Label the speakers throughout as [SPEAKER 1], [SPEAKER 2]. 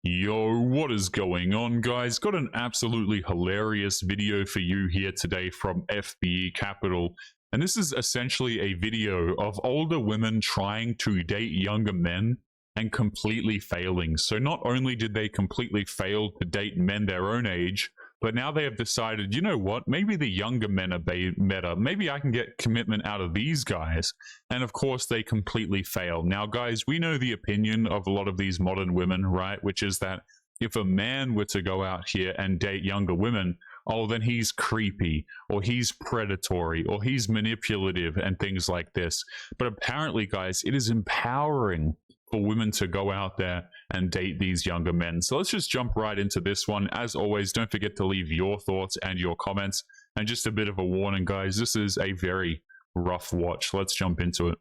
[SPEAKER 1] Yo, what is going on, guys? Got an absolutely hilarious video for you here today from FBE Capital. And this is essentially a video of older women trying to date younger men and completely failing. So not only did they completely fail to date men their own age, but now they have decided, you know what, maybe the younger men are better. Maybe I can get commitment out of these guys. And of course, they completely fail. Now, guys, we know the opinion of a lot of these modern women, right? Which is that if a man were to go out here and date younger women, oh, then he's creepy, or he's predatory, or he's manipulative, and things like this. But apparently, guys, it is empowering for women to go out there and date these younger men. So let's just jump right into this one. As always, don't forget to leave your thoughts and your comments. And just a bit of a warning, guys, this is a very rough watch. Let's jump into it.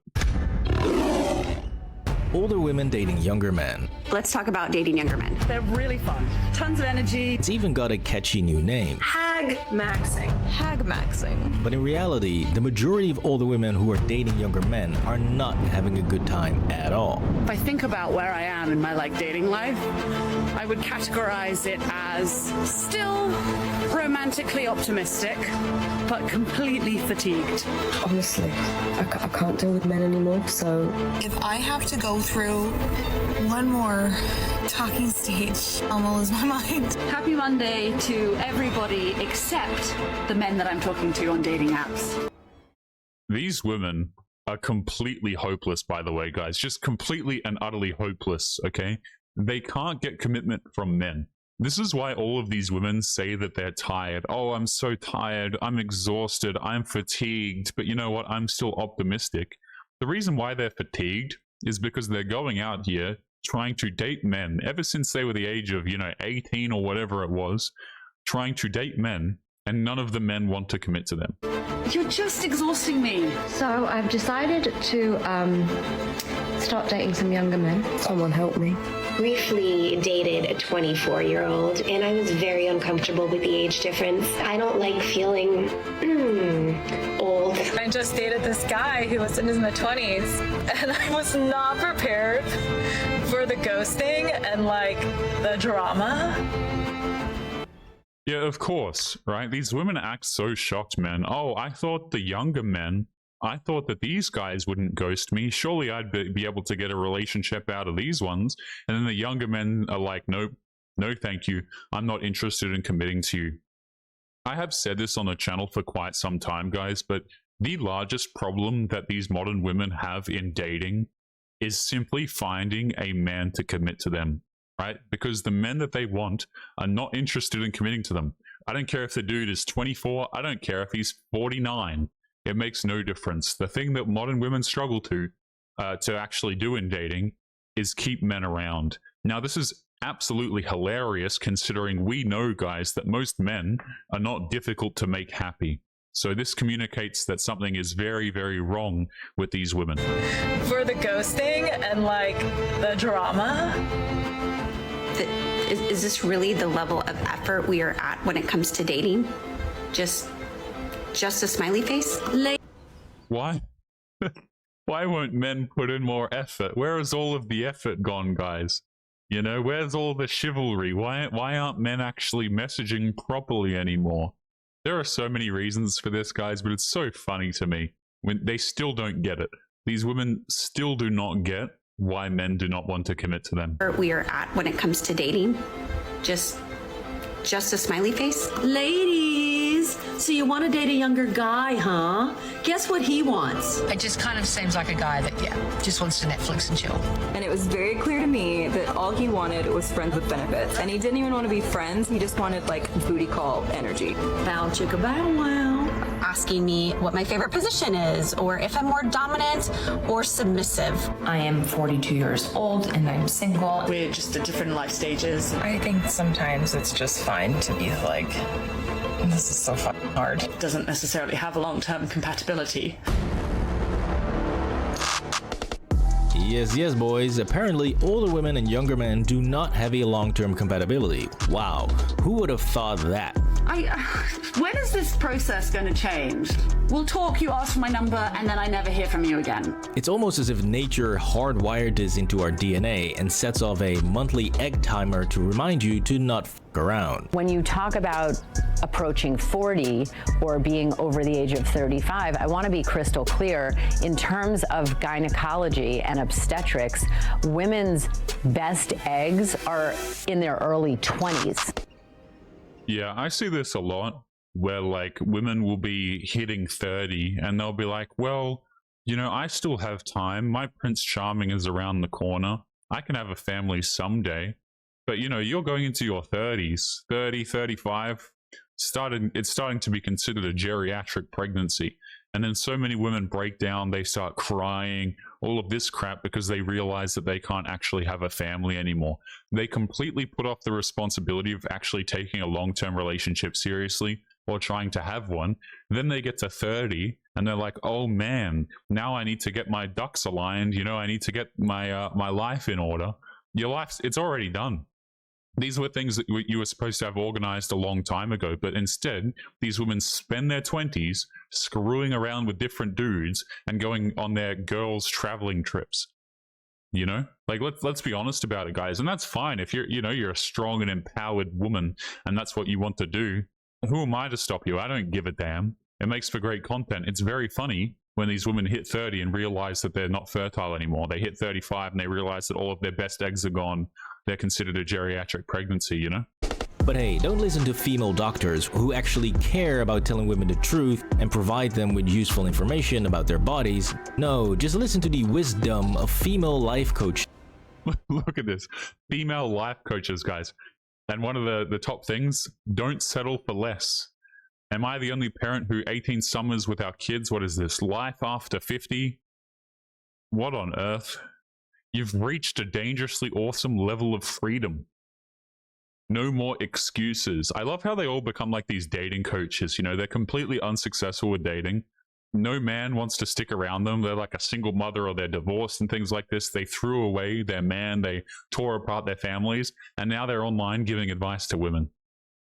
[SPEAKER 2] Older women dating younger men.
[SPEAKER 3] Let's talk about dating younger men.
[SPEAKER 4] They're really fun. Tons of energy.
[SPEAKER 2] It's even got a catchy new name.
[SPEAKER 4] Hag maxing.
[SPEAKER 5] Hag maxing.
[SPEAKER 2] But in reality, the majority of older women who are dating younger men are not having a good time at all.
[SPEAKER 4] If I think about where I am in my dating life, I would categorize it as still romantically optimistic, but completely fatigued.
[SPEAKER 6] Honestly, I can't deal with men anymore, so...
[SPEAKER 7] If I have to go through one more talking stage, I'm gonna lose my mind.
[SPEAKER 4] Happy Monday to everybody except the men that I'm talking to on dating apps.
[SPEAKER 1] These women are completely hopeless, by the way, guys. Just completely and utterly hopeless, okay? They can't get commitment from men. This is why all of these women say that they're tired. Oh, I'm so tired. I'm exhausted. I'm fatigued. But you know what? I'm still optimistic. The reason why they're fatigued is because they're going out here trying to date men ever since they were the age of, 18 or whatever it was, trying to date men, and none of the men want to commit to them.
[SPEAKER 4] You're just exhausting me.
[SPEAKER 6] So I've decided to start dating some younger men. Someone help me.
[SPEAKER 8] Briefly dated a 24-year-old, and I was very uncomfortable with the age difference. I don't like feeling old.
[SPEAKER 5] I just dated this guy who was in his mid-20s, and I was not prepared for the ghosting and the drama.
[SPEAKER 1] Yeah, of course, right? These women act so shocked, man. Oh, I thought the younger men, I thought that these guys wouldn't ghost me. Surely I'd be able to get a relationship out of these ones. And then the younger men are like, nope, no thank you. I'm not interested in committing to you. I have said this on the channel for quite some time, guys, but the largest problem that these modern women have in dating is simply finding a man to commit to them, right? Because the men that they want are not interested in committing to them. I don't care if the dude is 24. I don't care if he's 49. It makes no difference. The thing that modern women struggle to actually do in dating is keep men around. Now, this is absolutely hilarious considering we know, guys, that most men are not difficult to make happy. So this communicates that something is very, very wrong with these women.
[SPEAKER 5] For the ghosting and the drama.
[SPEAKER 3] Is this really the level of effort we are at when it comes to dating? Just a smiley face?
[SPEAKER 1] Why? Why won't men put in more effort? Where has all of the effort gone, guys? Where's all the chivalry? Why aren't men actually messaging properly anymore? There are so many reasons for this, guys, but it's so funny to me when they still don't get it. These women still do not get why men do not want to commit to them.
[SPEAKER 3] We are at when it comes to dating? Just a smiley face?
[SPEAKER 4] Ladies, so you want to date a younger guy, huh? Guess what he wants?
[SPEAKER 9] It just kind of seems like a guy that, just wants to Netflix and chill.
[SPEAKER 10] And it was very clear to me that all he wanted was friends with benefits. And he didn't even want to be friends. He just wanted, booty call energy.
[SPEAKER 4] Bow chicka bow wow.
[SPEAKER 3] Asking me what my favorite position is, or if I'm more dominant or submissive.
[SPEAKER 9] I am 42 years old and I'm single.
[SPEAKER 4] We're just at different life stages.
[SPEAKER 5] I think sometimes it's just fine to be this is so fucking hard.
[SPEAKER 4] It doesn't necessarily have a long-term compatibility.
[SPEAKER 2] Yes, boys. Apparently, older women and younger men do not have a long-term compatibility. Wow, who would have thought that?
[SPEAKER 4] When is this process going to change? We'll talk, you ask for my number, and then I never hear from you again.
[SPEAKER 2] It's almost as if nature hardwired this into our DNA and sets off a monthly egg timer to remind you to not f around.
[SPEAKER 11] When you talk about approaching 40 or being over the age of 35, I want to be crystal clear. In terms of gynecology and obstetrics, women's best eggs are in their early 20s.
[SPEAKER 1] Yeah, I see this a lot where like women will be hitting 30 and they'll be like, well, you know, I still have time. My Prince Charming is around the corner. I can have a family someday. But, you know, you're going into your 30s, 30, 35, it's starting to be considered a geriatric pregnancy. And then so many women break down, they start crying, all of this crap because they realize that they can't actually have a family anymore. They completely put off the responsibility of actually taking a long-term relationship seriously or trying to have one. Then they get to 30 and they're like, oh man, now I need to get my ducks aligned. You know, I need to get my my life in order. Your life, it's already done. These were things that you were supposed to have organized a long time ago, but instead, these women spend their 20s screwing around with different dudes and going on their girls' traveling trips. You know, like let's be honest about it, guys, and that's fine if you're a strong and empowered woman and that's what you want to do. Who am I to stop you? I don't give a damn. It makes for great content. It's very funny when these women hit 30 and realize that they're not fertile anymore. They hit 35 and they realize that all of their best eggs are gone. They're considered a geriatric pregnancy, you know?
[SPEAKER 2] But hey, don't listen to female doctors who actually care about telling women the truth and provide them with useful information about their bodies. No, just listen to the wisdom of female life coaches.
[SPEAKER 1] Look at this. Female life coaches, guys. And one of the top things, don't settle for less. Am I the only parent who 18 summers with our kids? What is this? Life after 50? What on earth? You've reached a dangerously awesome level of freedom. No more excuses. I love how they all become like these dating coaches. You know, they're completely unsuccessful with dating. No man wants to stick around them. They're like a single mother or they're divorced and things like this. They threw away their man. They tore apart their families. And now they're online giving advice to women.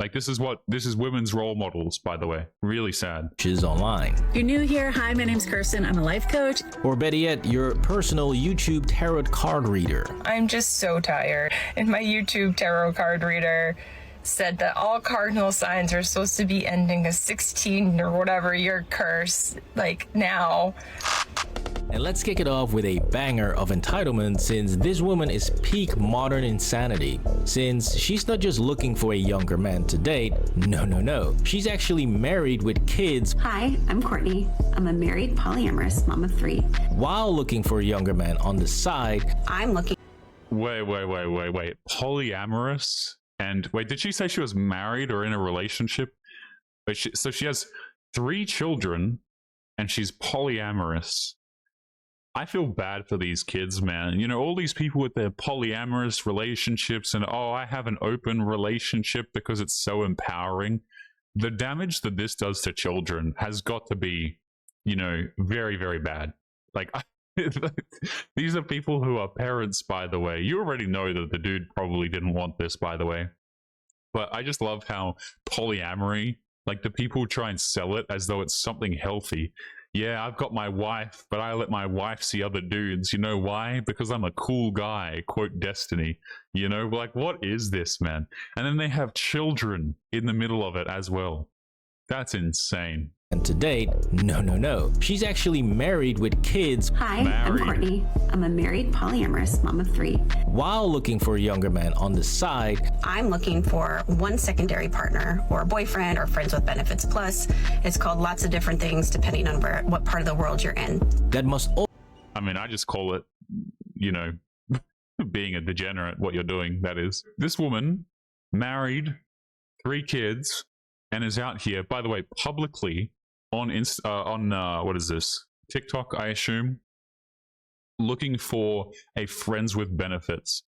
[SPEAKER 1] Like this is women's role models, by the way. Really sad.
[SPEAKER 2] Is online.
[SPEAKER 12] You're new here. Hi, my name's Kirsten. I'm a life coach.
[SPEAKER 2] Or better yet, your personal YouTube tarot card reader.
[SPEAKER 13] I'm just so tired. And my YouTube tarot card reader said that all cardinal signs are supposed to be ending a 16 or whatever year curse, like now.
[SPEAKER 2] And let's kick it off with a banger of entitlement, since this woman is peak modern insanity. Since she's not just looking for a younger man to date, no. She's actually married with kids.
[SPEAKER 3] Hi, I'm Courtney. I'm a married polyamorous mom of 3.
[SPEAKER 2] While looking for a younger man on the side.
[SPEAKER 3] I'm looking.
[SPEAKER 1] Wait. Polyamorous? And wait, did she say she was married or in a relationship? But so she has 3 children and she's polyamorous. I feel bad for these kids, man. You know, all these people with their polyamorous relationships and, oh, I have an open relationship because it's so empowering. The damage that this does to children has got to be, you know, very, very bad. Like, these are people who are parents, by the way. You already know that the dude probably didn't want this, by the way. But I just love how polyamory, like the people try and sell it as though it's something healthy. Yeah, I've got my wife, but I let my wife see other dudes. You know why? Because I'm a cool guy, quote Destiny. You know, like, what is this, man? And then they have children in the middle of it as well. That's insane.
[SPEAKER 2] And to date, no. She's actually married with kids.
[SPEAKER 3] Hi, I'm Courtney. I'm a married polyamorous mom of 3.
[SPEAKER 2] While looking for a younger man on the side.
[SPEAKER 3] I'm looking for one secondary partner or boyfriend or friends with benefits plus. It's called lots of different things depending on what part of the world you're in.
[SPEAKER 2] That must.
[SPEAKER 1] I mean, I just call it, you know, being a degenerate, what you're doing, that is. This woman, married, 3 kids, and is out here, by the way, publicly on what is this, TikTok, I assume, looking for a friends with benefits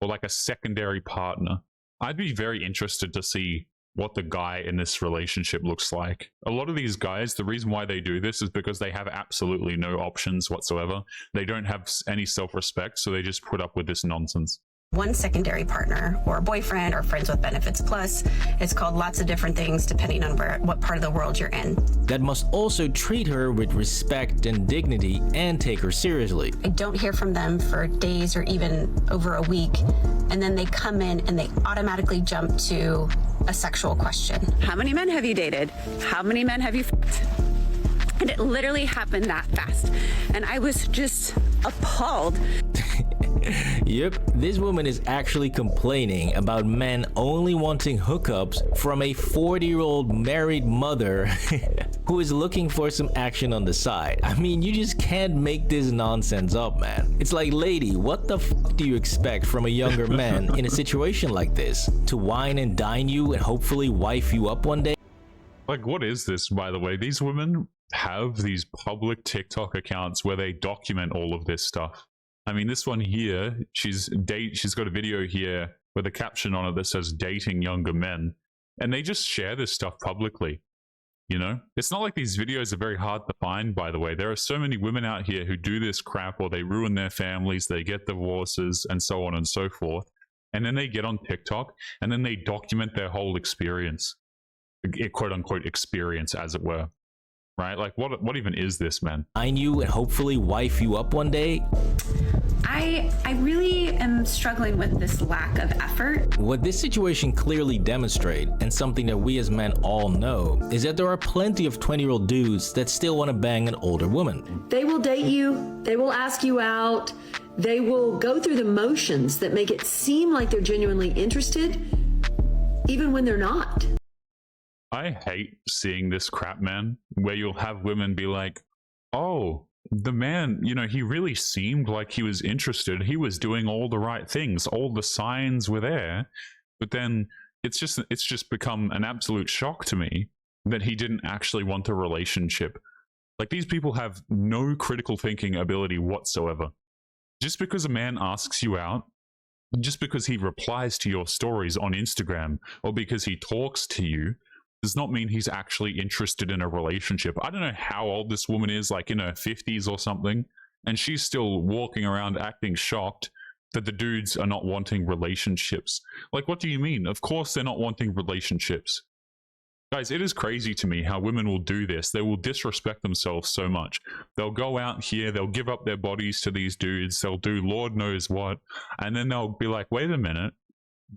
[SPEAKER 1] or like a secondary partner. I'd be very interested to see what the guy in this relationship looks like. A lot of these guys, the reason why they do this is because they have absolutely no options whatsoever. They don't have any self-respect, so they just put up with this nonsense.
[SPEAKER 3] one secondary partner or boyfriend or friends with benefits plus. It's called lots of different things depending on what part of the world you're in.
[SPEAKER 2] That must also treat her with respect and dignity and take her seriously.
[SPEAKER 3] I don't hear from them for days or even over a week, and then they come in and they automatically jump to a sexual question.
[SPEAKER 4] How many men have you dated? How many men have you fucked? And it literally happened that fast. And I was just appalled.
[SPEAKER 2] Yep, this woman is actually complaining about men only wanting hookups from a 40-year-old married mother who is looking for some action on the side. I mean, you just can't make this nonsense up, man. It's like, lady, what the fuck do you expect from a younger man in a situation like this? To wine and dine you and hopefully wife you up one day?
[SPEAKER 1] Like, what is this, by the way? These women have these public TikTok accounts where they document all of this stuff. I mean, this one here, she's got a video here with a caption on it that says dating younger men, and they just share this stuff publicly. You know, it's not like these videos are very hard to find, by the way. There are so many women out here who do this crap, or they ruin their families, they get divorces, and so on and so forth. And then they get on TikTok and then they document their whole experience, quote unquote experience, as it were. Right? Like, what even is this, man?
[SPEAKER 2] I knew and hopefully wife you up one day.
[SPEAKER 4] I really am struggling with this lack of effort.
[SPEAKER 2] What this situation clearly demonstrates, and something that we as men all know, is that there are plenty of 20-year-old dudes that still want to bang an older woman.
[SPEAKER 14] They will date you, they will ask you out, they will go through the motions that make it seem like they're genuinely interested, even when they're not.
[SPEAKER 1] I hate seeing this crap, man, where you'll have women be like, oh, the man, you know, he really seemed like he was interested. He was doing all the right things. All the signs were there. But then it's just become an absolute shock to me that he didn't actually want a relationship. Like, these people have no critical thinking ability whatsoever. Just because a man asks you out, just because he replies to your stories on Instagram, or because he talks to you, does not mean he's actually interested in a relationship. I don't know how old this woman is, like in her 50s or something, and she's still walking around acting shocked that the dudes are not wanting relationships. Like, what do you mean? Of course they're not wanting relationships. Guys, it is crazy to me how women will do this. They will disrespect themselves so much. They'll go out here, they'll give up their bodies to these dudes, they'll do Lord knows what, and then they'll be like, wait a minute,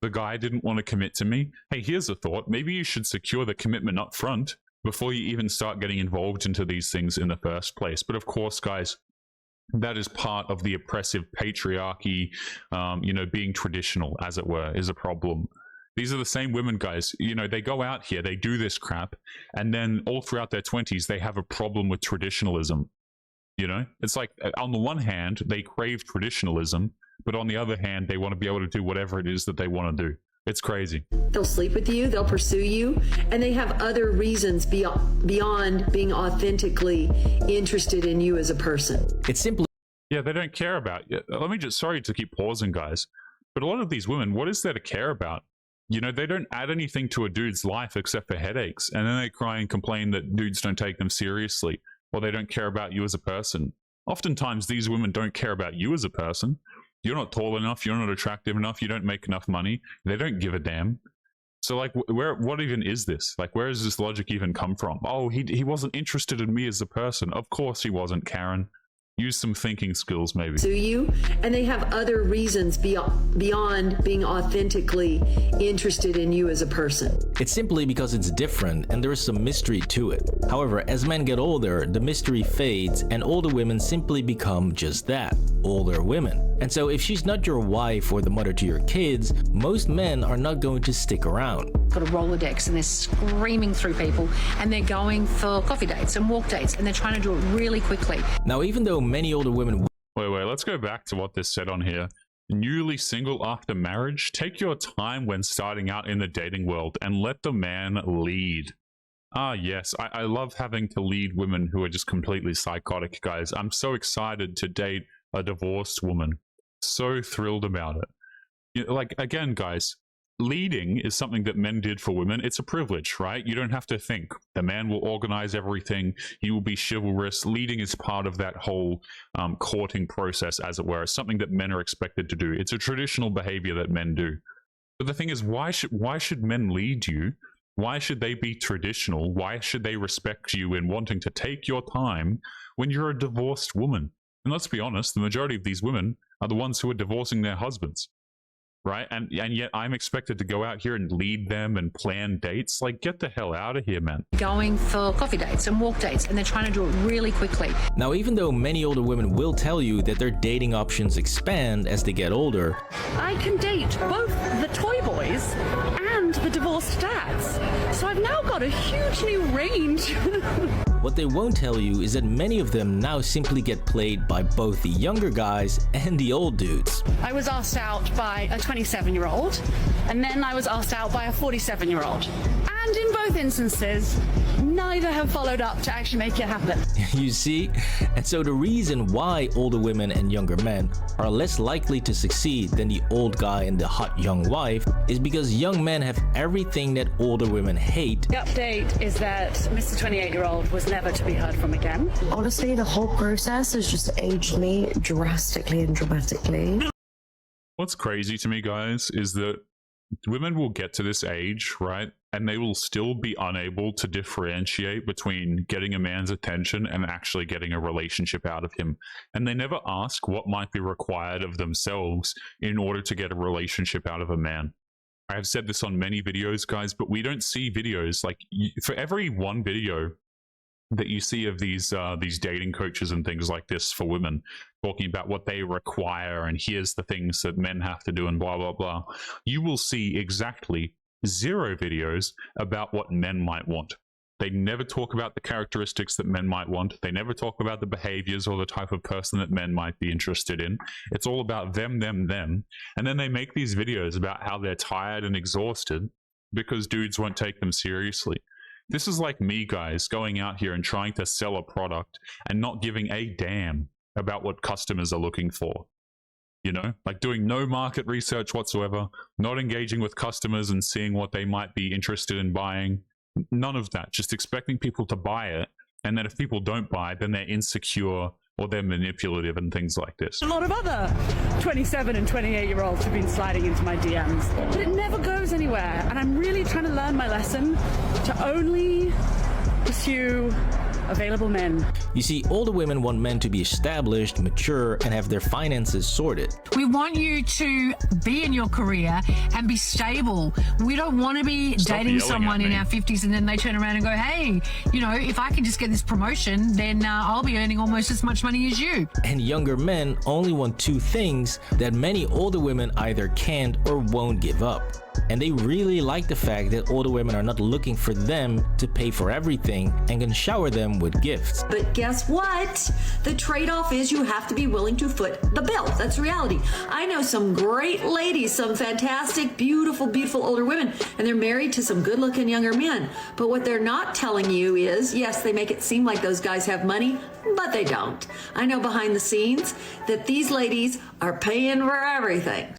[SPEAKER 1] the guy didn't want to commit to me. Hey, here's a thought. Maybe you should secure the commitment up front before you even start getting involved into these things in the first place. But of course, guys, that is part of the oppressive patriarchy, you know, being traditional, as it were, is a problem. These are the same women, guys. You know, they go out here, they do this crap, and then all throughout their 20s, they have a problem with traditionalism. You know, it's like, on the one hand, they crave traditionalism, but on the other hand, they want to be able to do whatever it is that they want to do. It's crazy.
[SPEAKER 14] They'll sleep with you, they'll pursue you, and they have other reasons beyond being authentically interested in you as a person.
[SPEAKER 2] It's simply...
[SPEAKER 1] Yeah, they don't care about you. Let me just, sorry to keep pausing, guys, but a lot of these women, what is there to care about? You know, they don't add anything to a dude's life except for headaches, and then they cry and complain that dudes don't take them seriously, or they don't care about you as a person. Oftentimes, these women don't care about you as a person. You're not tall enough, you're not attractive enough, you don't make enough money, they don't give a damn. So, like, what even is this? Like, where does this logic even come from? Oh, he wasn't interested in me as a person. Of course he wasn't, Karen. Use some thinking skills, maybe.
[SPEAKER 14] Pursue you, and they have other reasons beyond being authentically interested in you as a person.
[SPEAKER 2] It's simply because it's different and there is some mystery to it. However, as men get older, the mystery fades and older women simply become just that, older women. And so if she's not your wife or the mother to your kids, most men are not going to stick around.
[SPEAKER 9] Got a Rolodex and they're screaming through people and they're going for coffee dates and walk dates and they're trying to do it really quickly.
[SPEAKER 2] Now, even though many older women...
[SPEAKER 1] Wait, let's go back to what this said on here. Newly single after marriage, take your time when starting out in the dating world and let the man lead. Ah, yes, I love having to lead women who are just completely psychotic, guys. I'm so excited to date a divorced woman. So thrilled about it. You know, like, again, guys, leading is something that men did for women. It's a privilege, right? You don't have to think. The man will organize everything. He will be chivalrous. Leading is part of that whole courting process, as it were. It's something that men are expected to do. It's a traditional behavior that men do. But the thing is, why should men lead you? Why should they be traditional? Why should they respect you in wanting to take your time when you're a divorced woman? And let's be honest, the majority of these women are the ones who are divorcing their husbands, right? And yet I'm expected to go out here and lead them and plan dates. Like, get the hell out of here, man.
[SPEAKER 9] Going for coffee dates and walk dates, and they're trying to do it really quickly.
[SPEAKER 2] Now, even though many older women will tell you that their dating options expand as they get older,
[SPEAKER 4] I can date both the toy boys and the divorced dads. So I've now got a huge new range.
[SPEAKER 2] what they won't tell you is that many of them now simply get played by both the younger guys and the old dudes.
[SPEAKER 4] I was asked out by a 27-year-old, and then I was asked out by a 47-year-old. And in both instances, neither have followed up to actually make it happen.
[SPEAKER 2] You see? And so the reason why older women and younger men are less likely to succeed than the old guy and the hot young wife is because young men have everything that older women hate.
[SPEAKER 4] The update is that Mr. 28-year-old was never to be heard from again.
[SPEAKER 6] Honestly, the whole process has just aged me drastically and dramatically.
[SPEAKER 1] What's crazy to me, guys, is that women will get to this age, right? And they will still be unable to differentiate between getting a man's attention and actually getting a relationship out of him. And they never ask what might be required of themselves in order to get a relationship out of a man. I have said this on many videos, guys, but we don't see videos like for every one video that you see of these dating coaches and things like this for women talking about what they require and here's the things that men have to do and blah blah blah, you will see exactly 0 videos about what men might want. They never talk about the characteristics that men might want. They never talk about the behaviors or the type of person that men might be interested in. It's all about them. And then they make these videos about how they're tired and exhausted because dudes won't take them seriously. This is like me, guys, going out here and trying to sell a product and not giving a damn about what customers are looking for. You know, like doing no market research whatsoever, not engaging with customers and seeing what they might be interested in buying. None of that, just expecting people to buy it. And then if people don't buy, then they're insecure or they're manipulative and things like this.
[SPEAKER 4] A lot of other 27 and 28-year-olds have been sliding into my DMs, but it never goes anywhere. And I'm really trying to learn my lesson to only pursue available men.
[SPEAKER 2] You see, older women want men to be established, mature, and have their finances sorted.
[SPEAKER 9] We want you to be in your career and be stable. We don't want to be dating someone in our 50s and then they turn around and go, hey, you know, if I can just get this promotion, then I'll be earning almost as much money as you.
[SPEAKER 2] And younger men only want 2 things that many older women either can't or won't give up. And they really like the fact that older women are not looking for them to pay for everything and can shower them with gifts.
[SPEAKER 14] But guess what? The trade-off is you have to be willing to foot the bill. That's reality. I know some great ladies, some fantastic, beautiful, beautiful older women, and they're married to some good-looking younger men. But what they're not telling you is, yes, they make it seem like those guys have money, but they don't. I know behind the scenes that these ladies are paying for everything.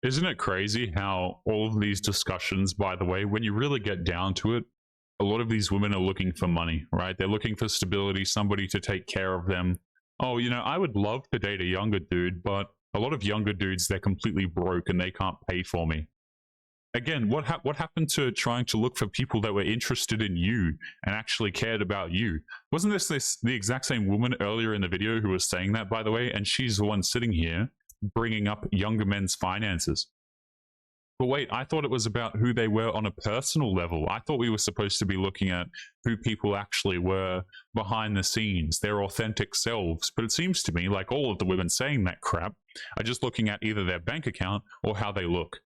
[SPEAKER 1] Isn't it crazy how all of these discussions, by the way, when you really get down to it, a lot of these women are looking for money, right? They're looking for stability, somebody to take care of them. Oh, you know, I would love to date a younger dude, but a lot of younger dudes, they're completely broke and they can't pay for me. Again, what happened to trying to look for people that were interested in you and actually cared about you? Wasn't this the exact same woman earlier in the video who was saying that, by the way? And she's the one sitting here bringing up younger men's finances. But wait, I thought it was about who they were on a personal level. I thought we were supposed to be looking at who people actually were behind the scenes, their authentic selves. But it seems to me like all of the women saying that crap are just looking at either their bank account or how they look.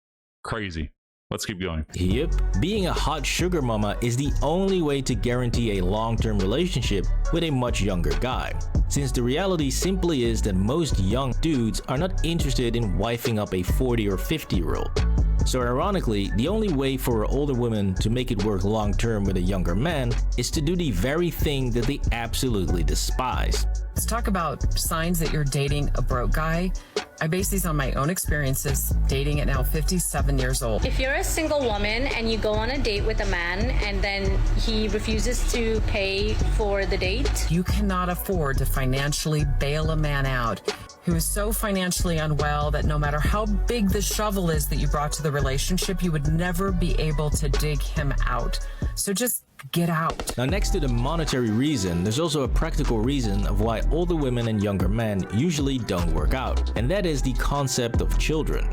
[SPEAKER 1] Crazy. Let's keep going.
[SPEAKER 2] Yep, being a hot sugar mama is the only way to guarantee a long-term relationship with a much younger guy. Since the reality simply is that most young dudes are not interested in wifing up a 40 or 50-year-old. So ironically, the only way for an older woman to make it work long-term with a younger man is to do the very thing that they absolutely despise.
[SPEAKER 15] Let's talk about signs that you're dating a broke guy. I base these on my own experiences dating at now 57 years old.
[SPEAKER 16] If you're a single woman and you go on a date with a man and then he refuses to pay for the date,
[SPEAKER 15] you cannot afford to financially bail a man out who is so financially unwell that no matter how big the shovel is that you brought to the relationship, you would never be able to dig him out. So just get out.
[SPEAKER 2] Now, next to the monetary reason, there's also a practical reason of why older women and younger men usually don't work out, and that is the concept of children.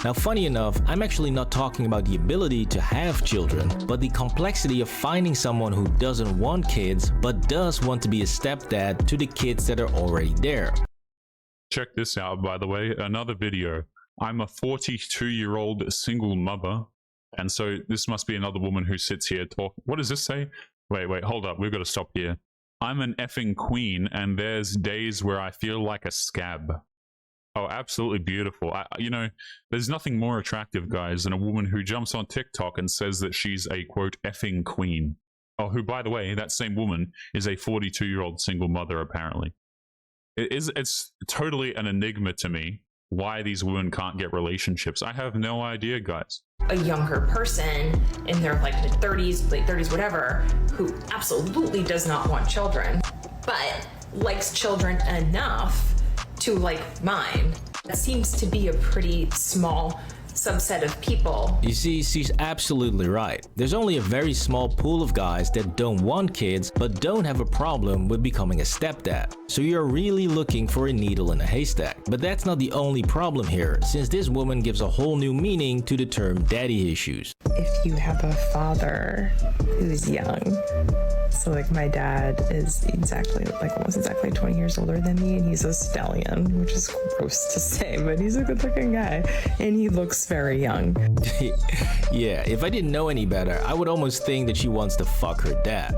[SPEAKER 2] Now, funny enough, I'm actually not talking about the ability to have children, but the complexity of finding someone who doesn't want kids, but does want to be a stepdad to the kids that are already there.
[SPEAKER 1] Check this out, by the way, another video. I'm a 42-year-old single mother, and so this must be another woman who sits here talk. What does this say? Wait, hold up. We've got to stop here. I'm an effing queen, and there's days where I feel like a scab. Oh, absolutely beautiful. You know, there's nothing more attractive, guys, than a woman who jumps on TikTok and says that she's a, quote, effing queen. Oh, who, by the way, that same woman is a 42-year-old single mother, apparently. It's totally an enigma to me why these women can't get relationships. I have no idea, guys.
[SPEAKER 17] A younger person in their like mid-30s, late 30s, whatever, who absolutely does not want children, but likes children enough to like mine. That seems to be a pretty small subset of people.
[SPEAKER 2] You see, she's absolutely right. There's only a very small pool of guys that don't want kids but don't have a problem with becoming a stepdad. So you're really looking for a needle in a haystack. But that's not the only problem here, since this woman gives a whole new meaning to the term daddy issues.
[SPEAKER 13] If you have a father who's young, so like my dad is almost exactly 20 years older than me, and he's a stallion, which is gross to say, but he's a good looking guy and he looks very young.
[SPEAKER 2] Yeah, if I didn't know any better, I would almost think that she wants to fuck her dad.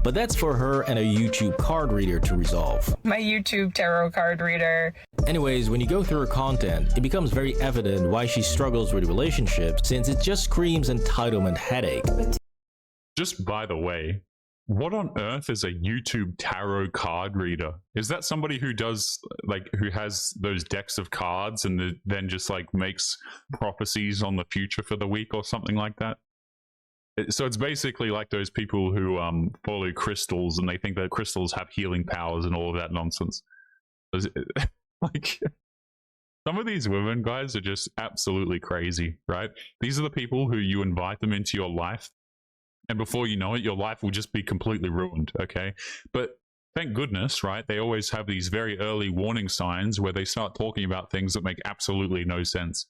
[SPEAKER 2] But that's for her and a YouTube card reader to resolve.
[SPEAKER 13] My YouTube tarot card reader.
[SPEAKER 2] Anyways, when you go through her content, it becomes very evident why she struggles with relationships, since it just screams entitlement headache.
[SPEAKER 1] Just by the way, what on earth is a YouTube tarot card reader? Is that somebody who does, like, who has those decks of cards and then just, like, makes prophecies on the future for the week or something like that? So it's basically like those people who follow crystals and they think that crystals have healing powers and all of that nonsense. Like, some of these women, guys, are just absolutely crazy, right? These are the people who you invite them into your life, and before you know it, your life will just be completely ruined, okay? But thank goodness, right? They always have these very early warning signs where they start talking about things that make absolutely no sense.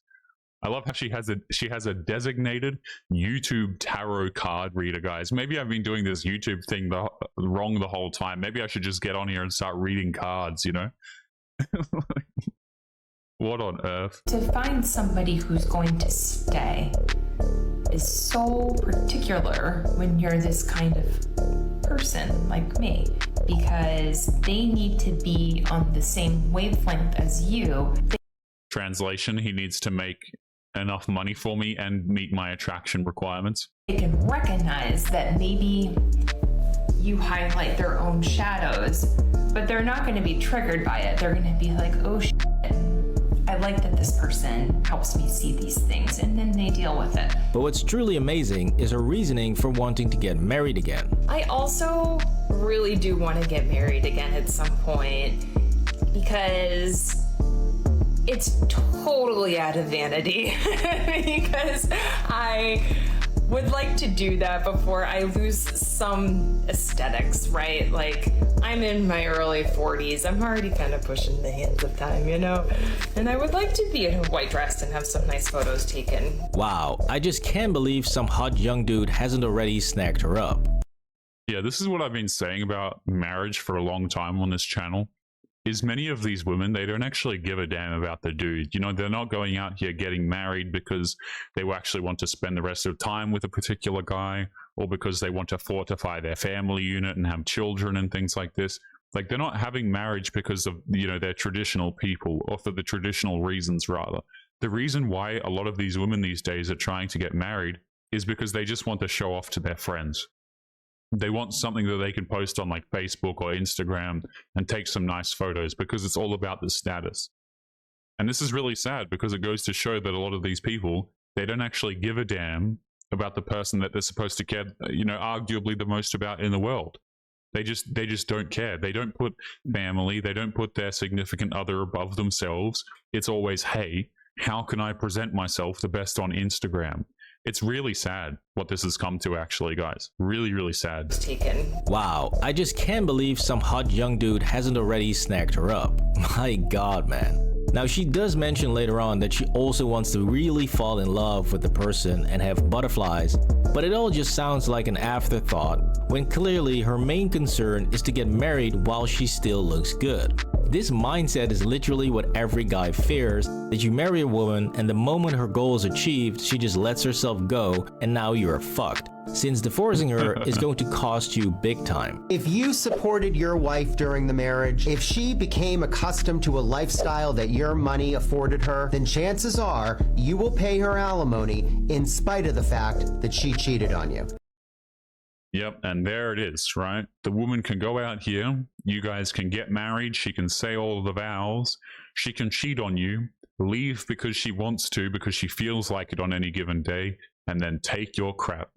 [SPEAKER 1] I love how she has a designated YouTube tarot card reader, guys. Maybe I've been doing this YouTube thing wrong the whole time. Maybe I should just get on here and start reading cards, you know? What on earth?
[SPEAKER 17] To find somebody who's going to stay is so particular when you're this kind of person like me, because they need to be on the same wavelength as you.
[SPEAKER 1] Translation, he needs to make enough money for me and meet my attraction requirements.
[SPEAKER 17] They can recognize that maybe you highlight their own shadows, but they're not going to be triggered by it. They're going to be like, oh shit, I like that this person helps me see these things, and then they deal with it.
[SPEAKER 2] But what's truly amazing is her reasoning for wanting to get married again.
[SPEAKER 17] I also really do want to get married again at some point, because it's totally out of vanity. Because I would like to do that before I lose some aesthetics, right? Like, I'm in my early 40s. I'm already kind of pushing the hands of time, you know? And I would like to be in a white dress and have some nice photos taken.
[SPEAKER 2] Wow, I just can't believe some hot young dude hasn't already snagged her up.
[SPEAKER 1] Yeah, this is what I've been saying about marriage for a long time on this channel. Is many of these women, they don't actually give a damn about the dude. You know, they're not going out here getting married because they will actually want to spend the rest of the time with a particular guy, or because they want to fortify their family unit and have children and things like this. Like, they're not having marriage because of, you know, they're traditional people, or for the traditional reasons, rather. The reason why a lot of these women these days are trying to get married is because they just want to show off to their friends. They want something that they can post on like Facebook or Instagram and take some nice photos, because it's all about the status. And this is really sad because it goes to show that a lot of these people, they don't actually give a damn about the person that they're supposed to care, you know, arguably the most about in the world. They just don't care. They don't put family, they don't put their significant other above themselves. It's always, hey, how can I present myself the best on Instagram? It's really sad what this has come to, actually, guys. Really, really sad.
[SPEAKER 2] Wow, I just can't believe some hot young dude hasn't already snagged her up. My god, man. Now, she does mention later on that she also wants to really fall in love with the person and have butterflies, but it all just sounds like an afterthought when clearly her main concern is to get married while she still looks good. This mindset is literally what every guy fears, that you marry a woman and the moment her goal is achieved, she just lets herself go and now you're fucked, since divorcing her is going to cost you big time.
[SPEAKER 18] If you supported your wife during the marriage, if she became accustomed to a lifestyle that your money afforded her, then chances are you will pay her alimony in spite of the fact that she cheated on you.
[SPEAKER 1] Yep, and there it is, right? The woman can go out here, you guys can get married, she can say all of the vows, she can cheat on you, leave because she wants to, because she feels like it on any given day, and then take your crap.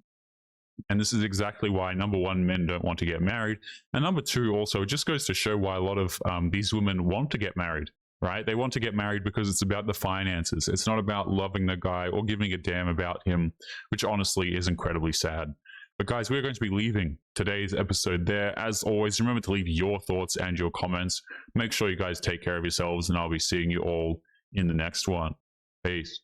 [SPEAKER 1] And this is exactly why, number one, men don't want to get married, and number two, also, it just goes to show why a lot of these women want to get married, right? They want to get married because it's about the finances. It's not about loving the guy or giving a damn about him, which honestly is incredibly sad. But guys, we're going to be leaving today's episode there. As always, remember to leave your thoughts and your comments. Make sure you guys take care of yourselves, and I'll be seeing you all in the next one. Peace.